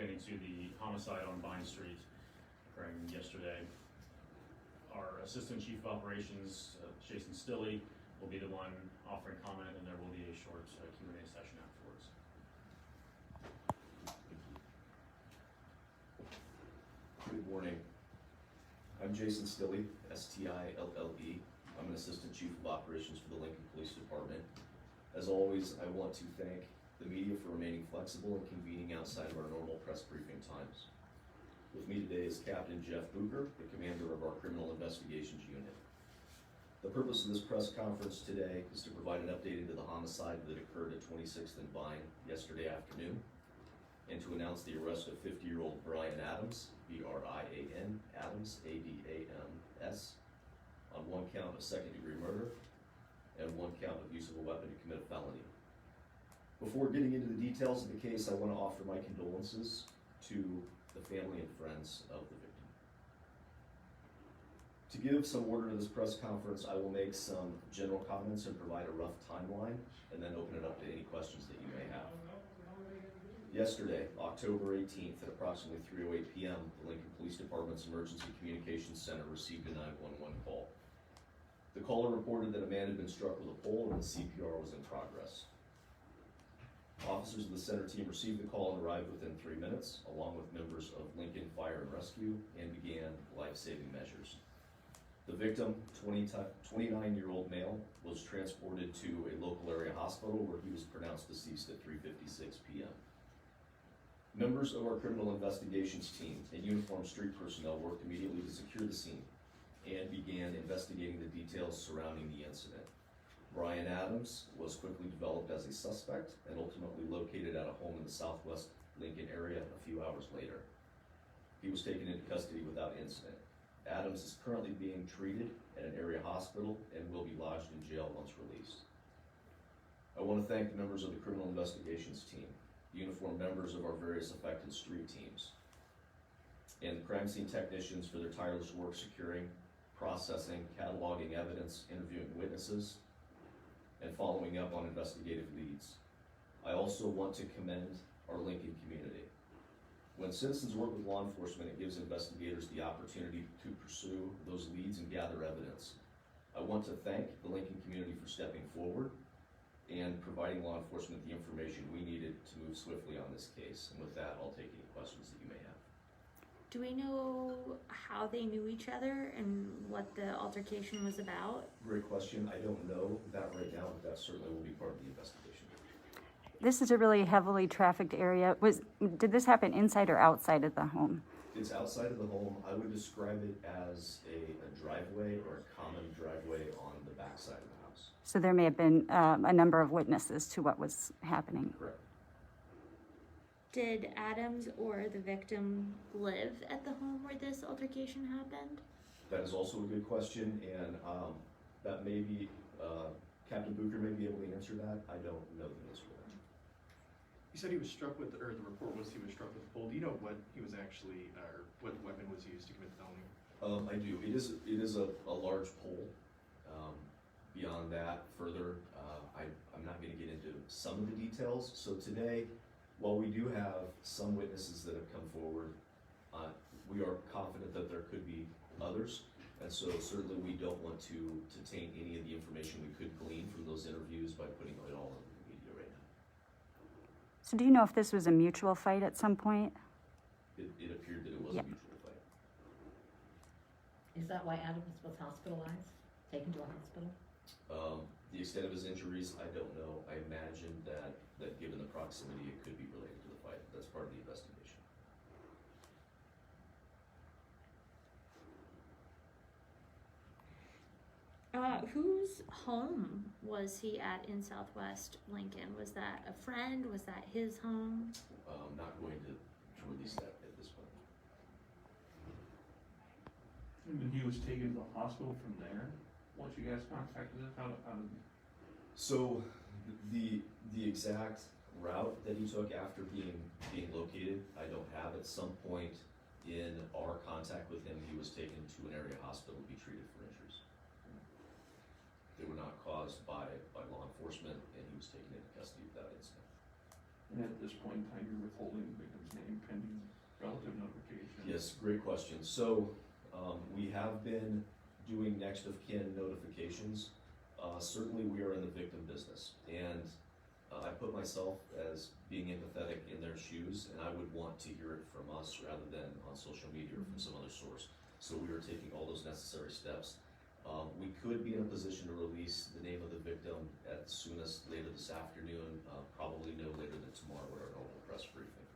pertaining to the homicide on Vine Street occurring yesterday. Our Assistant Chief of Operations, Jason Stilley, will be the one offering comment, and there will be a short Q&A session afterwards. Good morning. I'm Jason Stilley, S-T-I-L-L-E. I'm an Assistant Chief of Operations for the Lincoln Police Department. As always, I want to thank the media for remaining flexible and convening outside of our normal press briefing times. With me today is Captain Jeff Booker, the commander of our Criminal Investigations Unit. The purpose of this press conference today is to provide an update into the homicide that occurred at 26th and Vine yesterday afternoon, and to announce the arrest of 50-year-old Brian Adams, B-R-I-A-N, Adams, A-D-A-M-S, on one count of second-degree murder and one count of use of a weapon to commit a felony. Before getting into the details of the case, I want to offer my condolences to the family and friends of the victim. To give some order to this press conference, I will make some general comments and provide a rough timeline, and then open it up to any questions that you may have. Yesterday, October 18th, at approximately 3:08 p.m., the Lincoln Police Department's Emergency Communications Center received a 911 call. The caller reported that a man had been struck with a pole and the CPR was in progress. Officers of the center team received the call and arrived within 3 minutes, along with members of Lincoln Fire and Rescue, and began life-saving measures. The victim, 29-year-old male, was transported to a local area hospital where he was pronounced deceased at 3:56 p.m. Members of our criminal investigations team and uniformed street personnel worked immediately to secure the scene and began investigating the details surrounding the incident. Brian Adams was quickly developed as a suspect and ultimately located at a home in the southwest Lincoln area a few hours later. He was taken into custody without incident. Adams is currently being treated at an area hospital and will be lodged in jail once released. I want to thank the members of the criminal investigations team, uniformed members of our various affected street teams, and the crime scene technicians for their tireless work securing, processing, cataloging evidence, interviewing witnesses, and following up on investigative leads. I also want to commend our Lincoln community. When citizens work with law enforcement, it gives investigators the opportunity to pursue those leads and gather evidence. I want to thank the Lincoln community for stepping forward and providing law enforcement the information we needed to move swiftly on this case. And with that, I'll take any questions that you may have. Do we know how they knew each other and what the altercation was about? Great question. I don't know that right now, but that certainly will be part of the investigation. This is a really heavily trafficked area. Did this happen inside or outside of the home? It's outside of the home. I would describe it as a driveway or a common driveway on the back side of the house. So there may have been a number of witnesses to what was happening. Correct. Did Adams or the victim live at the home where this altercation happened? That is also a good question, and that may be, Captain Booker may be able to answer that. I don't know the answer to that. You said he was struck with, or the report was he was struck with a pole. Do you know what he was actually, or what weapon was used to commit the felony? I do. It is a large pole. Beyond that, further, I'm not going to get into some of the details. So today, while we do have some witnesses that have come forward, we are confident that there could be others. And so certainly we don't want to taint any of the information we could glean from those interviews by putting it all in the media right now. So do you know if this was a mutual fight at some point? It appeared that it was a mutual fight. Is that why Adams was hospitalized, taken to a hospital? The extent of his injuries, I don't know. I imagine that given the proximity, it could be related to the fight. That's part of the investigation. Whose home was he at in Southwest Lincoln? Was that a friend? Was that his home? Not going to release that at this point. And then he was taken to the hospital from there? Once you guys contacted him, how did... So the exact route that he took after being located, I don't have. At some point in our contact with him, he was taken to an area hospital to be treated for injuries. They were not caused by law enforcement, and he was taken into custody without incident. And at this point in time, you're withholding the victim's name pending Yes, great question. So, we have been doing next of kin notifications. Certainly we are in the victim business, and I put myself as being empathetic in their shoes, and I would want to hear it from us rather than on social media or from some other source. So we are taking all those necessary steps. We could be in a position to release the name of the victim at soonest later this afternoon, probably no later than tomorrow at our normal press briefing.